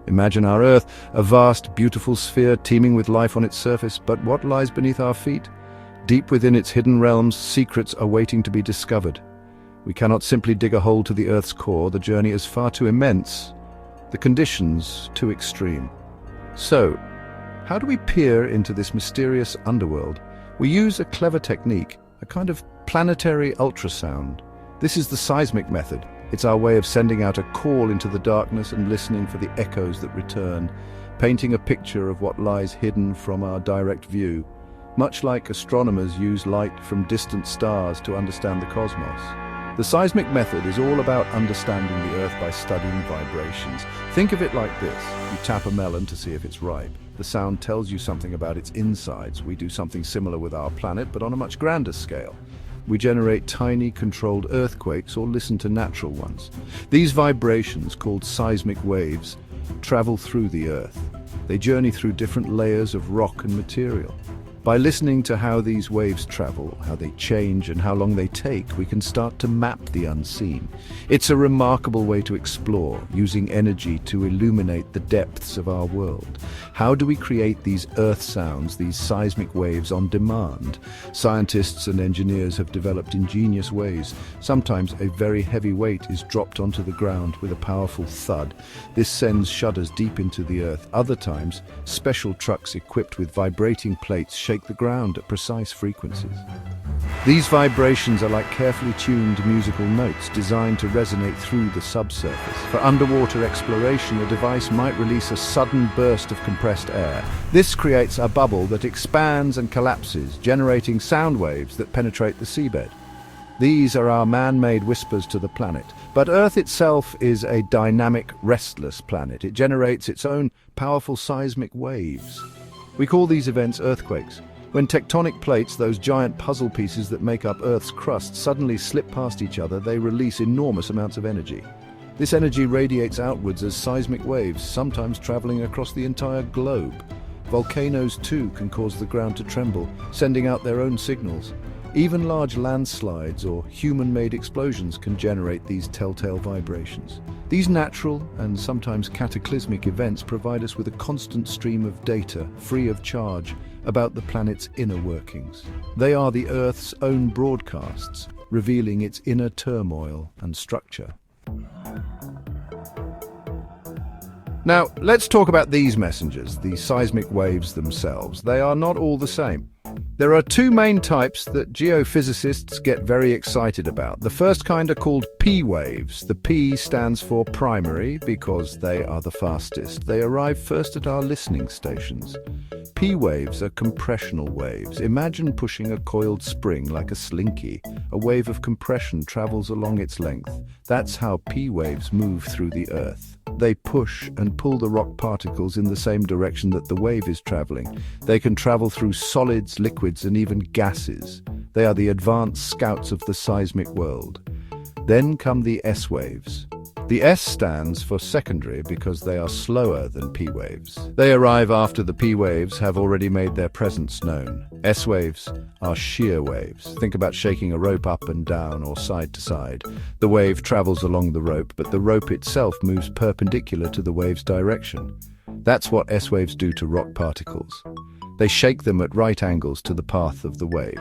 Imagine our Earth, a vast, beautiful sphere teeming with life on its surface, but what lies beneath our feet? Deep within its hidden realms, secrets are waiting to be discovered. We cannot simply dig a hole to the Earth's core. The journey is far too immense, the conditions too extreme. So, how do we peer into this mysterious underworld? We use a clever technique, a kind of planetary ultrasound. This is the seismic method. It's our way of sending out a call into the darkness and listening for the echoes that return, painting a picture of what lies hidden from our direct view, much like astronomers use light from distant stars to understand the cosmos. The seismic method is all about understanding the Earth by studying vibrations. Think of it like this. You tap a melon to see if it's ripe. The sound tells you something about its insides. We do something similar with our planet, but on a much grander scale. We generate tiny, controlled earthquakes or listen to natural ones. These vibrations, called seismic waves, travel through the Earth. They journey through different layers of rock and material. By listening to how these waves travel, how they change, and how long they take, we can start to map the unseen. It's a remarkable way to explore, using energy to illuminate the depths of our world. How do we create these earth sounds, these seismic waves on demand? Scientists and engineers have developed ingenious ways. Sometimes a very heavy weight is dropped onto the ground with a powerful thud. This sends shudders deep into the earth. Other times, special trucks equipped with vibrating plates shake the ground at precise frequencies. These vibrations are like carefully tuned musical notes designed to resonate through the subsurface. For underwater exploration, the device might release a sudden burst of compressed air. This creates a bubble that expands and collapses, generating sound waves that penetrate the seabed. These are our man-made whispers to the planet. But Earth itself is a dynamic, restless planet. It generates its own powerful seismic waves. We call these events earthquakes. When tectonic plates, those giant puzzle pieces that make up Earth's crust, suddenly slip past each other, they release enormous amounts of energy. This energy radiates outwards as seismic waves, sometimes traveling across the entire globe. Volcanoes, too, can cause the ground to tremble, sending out their own signals. Even large landslides or human-made explosions can generate these telltale vibrations. These natural and sometimes cataclysmic events provide us with a constant stream of data, free of charge, about the planet's inner workings. They are the Earth's own broadcasts, revealing its inner turmoil and structure. Now, let's talk about these messengers, the seismic waves themselves. They are not all the same. There are two main types that geophysicists get very excited about. The first kind are called P waves. The P stands for primary because they are the fastest. They arrive first at our listening stations. P waves are compressional waves. Imagine pushing a coiled spring like a slinky. A wave of compression travels along its length. That's how P waves move through the Earth. They push and pull the rock particles in the same direction that the wave is traveling. They can travel through solids, liquids, and even gases. They are the advanced scouts of the seismic world. Then come the S waves. The S stands for secondary because they are slower than P waves. They arrive after the P waves have already made their presence known. S waves are shear waves. Think about shaking a rope up and down or side to side. The wave travels along the rope, but the rope itself moves perpendicular to the wave's direction. That's what S waves do to rock particles. They shake them at right angles to the path of the wave.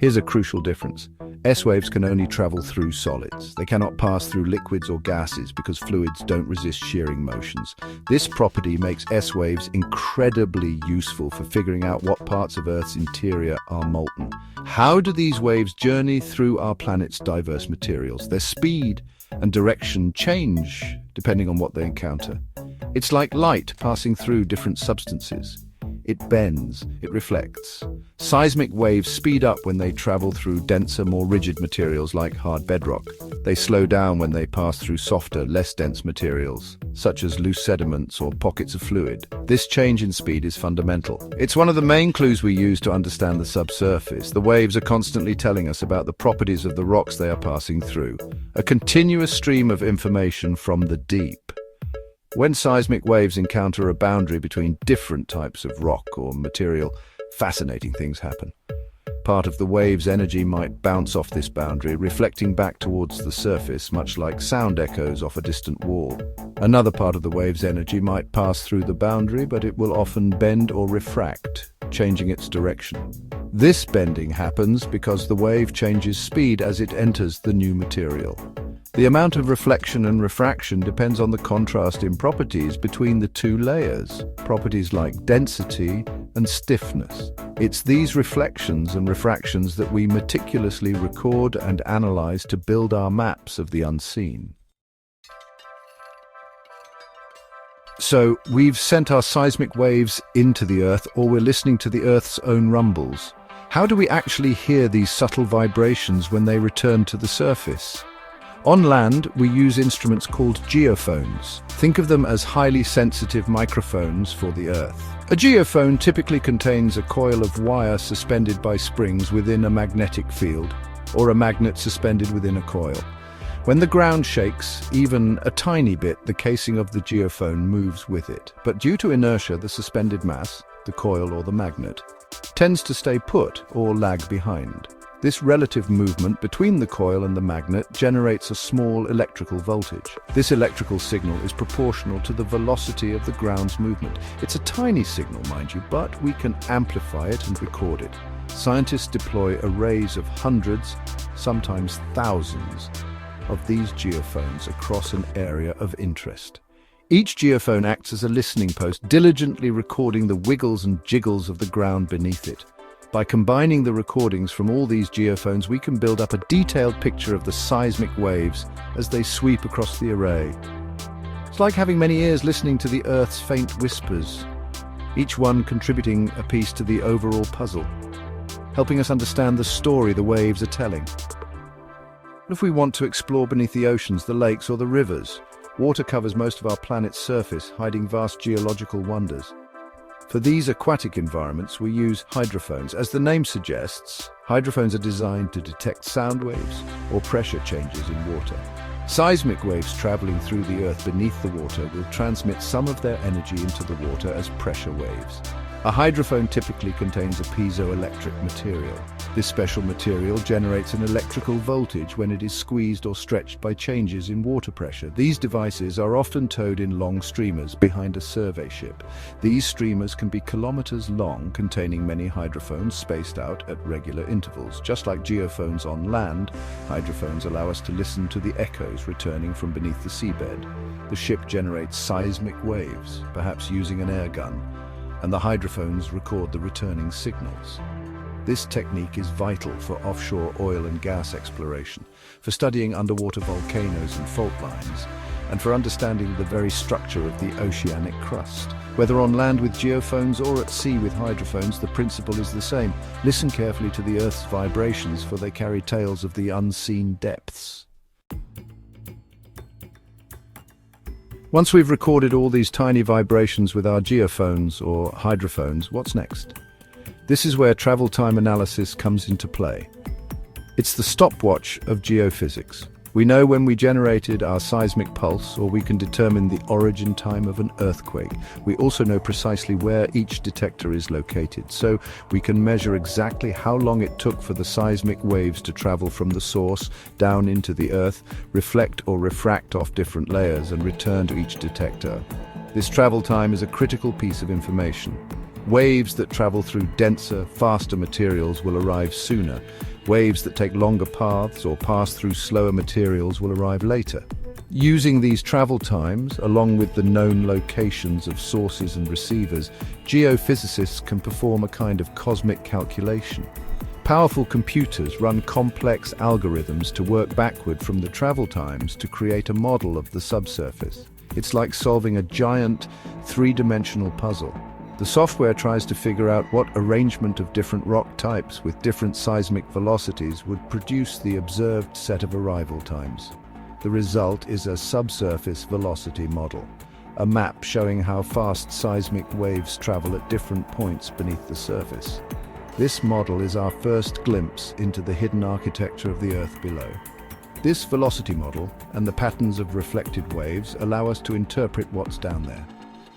Here's a crucial difference. S waves can only travel through solids. They cannot pass through liquids or gases because fluids don't resist shearing motions. This property makes S waves incredibly useful for figuring out what parts of Earth's interior are molten. How do these waves journey through our planet's diverse materials? Their speed and direction change depending on what they encounter. It's like light passing through different substances. It bends, it reflects. Seismic waves speed up when they travel through denser, more rigid materials like hard bedrock. They slow down when they pass through softer, less dense materials, such as loose sediments or pockets of fluid. This change in speed is fundamental. It's one of the main clues we use to understand the subsurface. The waves are constantly telling us about the properties of the rocks they are passing through. A continuous stream of information from the deep. When seismic waves encounter a boundary between different types of rock or material, fascinating things happen. Part of the wave's energy might bounce off this boundary, reflecting back towards the surface, much like sound echoes off a distant wall. Another part of the wave's energy might pass through the boundary, but it will often bend or refract, changing its direction. This bending happens because the wave changes speed as it enters the new material. The amount of reflection and refraction depends on the contrast in properties between the two layers, properties like density and stiffness. It's these reflections and refractions that we meticulously record and analyze to build our maps of the unseen. So, we've sent our seismic waves into the Earth, or we're listening to the Earth's own rumbles. How do we actually hear these subtle vibrations when they return to the surface? On land, we use instruments called geophones. Think of them as highly sensitive microphones for the Earth. A geophone typically contains a coil of wire suspended by springs within a magnetic field, or a magnet suspended within a coil. When the ground shakes, even a tiny bit, the casing of the geophone moves with it. But due to inertia, the suspended mass, the coil or the magnet, tends to stay put or lag behind. This relative movement between the coil and the magnet generates a small electrical voltage. This electrical signal is proportional to the velocity of the ground's movement. It's a tiny signal, mind you, but we can amplify it and record it. Scientists deploy arrays of hundreds, sometimes thousands, of these geophones across an area of interest. Each geophone acts as a listening post, diligently recording the wiggles and jiggles of the ground beneath it. By combining the recordings from all these geophones, we can build up a detailed picture of the seismic waves as they sweep across the array. It's like having many ears listening to the Earth's faint whispers, each one contributing a piece to the overall puzzle, helping us understand the story the waves are telling. If we want to explore beneath the oceans, the lakes or the rivers, water covers most of our planet's surface, hiding vast geological wonders. For these aquatic environments, we use hydrophones. As the name suggests, hydrophones are designed to detect sound waves or pressure changes in water. Seismic waves traveling through the Earth beneath the water will transmit some of their energy into the water as pressure waves. A hydrophone typically contains a piezoelectric material. This special material generates an electrical voltage when it is squeezed or stretched by changes in water pressure. These devices are often towed in long streamers behind a survey ship. These streamers can be kilometers long, containing many hydrophones spaced out at regular intervals. Just like geophones on land, hydrophones allow us to listen to the echoes returning from beneath the seabed. The ship generates seismic waves, perhaps using an air gun, and the hydrophones record the returning signals. This technique is vital for offshore oil and gas exploration, for studying underwater volcanoes and fault lines, and for understanding the very structure of the oceanic crust. Whether on land with geophones or at sea with hydrophones, the principle is the same. Listen carefully to the Earth's vibrations, for they carry tales of the unseen depths. Once we've recorded all these tiny vibrations with our geophones or hydrophones, what's next? This is where travel time analysis comes into play. It's the stopwatch of geophysics. We know when we generated our seismic pulse, or we can determine the origin time of an earthquake. We also know precisely where each detector is located, so we can measure exactly how long it took for the seismic waves to travel from the source down into the Earth, reflect or refract off different layers, and return to each detector. This travel time is a critical piece of information. Waves that travel through denser, faster materials will arrive sooner. Waves that take longer paths or pass through slower materials will arrive later. Using these travel times, along with the known locations of sources and receivers, geophysicists can perform a kind of cosmic calculation. Powerful computers run complex algorithms to work backward from the travel times to create a model of the subsurface. It's like solving a giant, three-dimensional puzzle. The software tries to figure out what arrangement of different rock types with different seismic velocities would produce the observed set of arrival times. The result is a subsurface velocity model, a map showing how fast seismic waves travel at different points beneath the surface. This model is our first glimpse into the hidden architecture of the Earth below. This velocity model and the patterns of reflected waves allow us to interpret what's down there.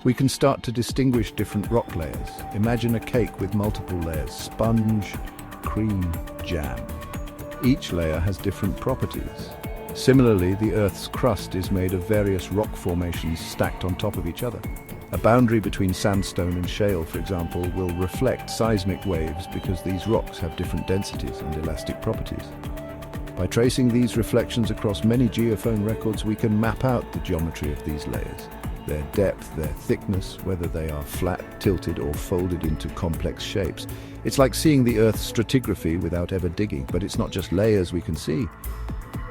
We can start to distinguish different rock layers. Imagine a cake with multiple layers: sponge, cream, jam. Each layer has different properties. Similarly, the Earth's crust is made of various rock formations stacked on top of each other. A boundary between sandstone and shale, for example, will reflect seismic waves because these rocks have different densities and elastic properties. By tracing these reflections across many geophone records, we can map out the geometry of these layers, their depth, their thickness, whether they are flat, tilted, or folded into complex shapes. It's like seeing the Earth's stratigraphy without ever digging, but it's not just layers we can see.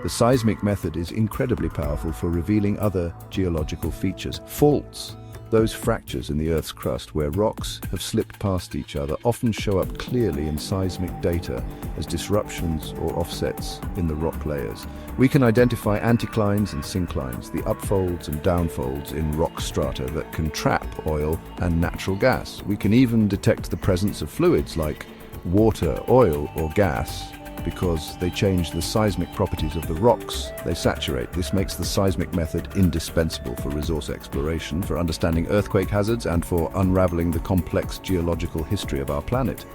The seismic method is incredibly powerful for revealing other geological features. Faults, those fractures in the Earth's crust where rocks have slipped past each other, often show up clearly in seismic data as disruptions or offsets in the rock layers. We can identify anticlines and synclines, the upfolds and downfolds in rock strata that can trap oil and natural gas. We can even detect the presence of fluids like water, oil, or gas, because they change the seismic properties of the rocks they saturate. This makes the seismic method indispensable for resource exploration, for understanding earthquake hazards, and for unraveling the complex geological history of our planet.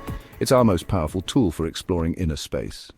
It's our most powerful tool for exploring inner space.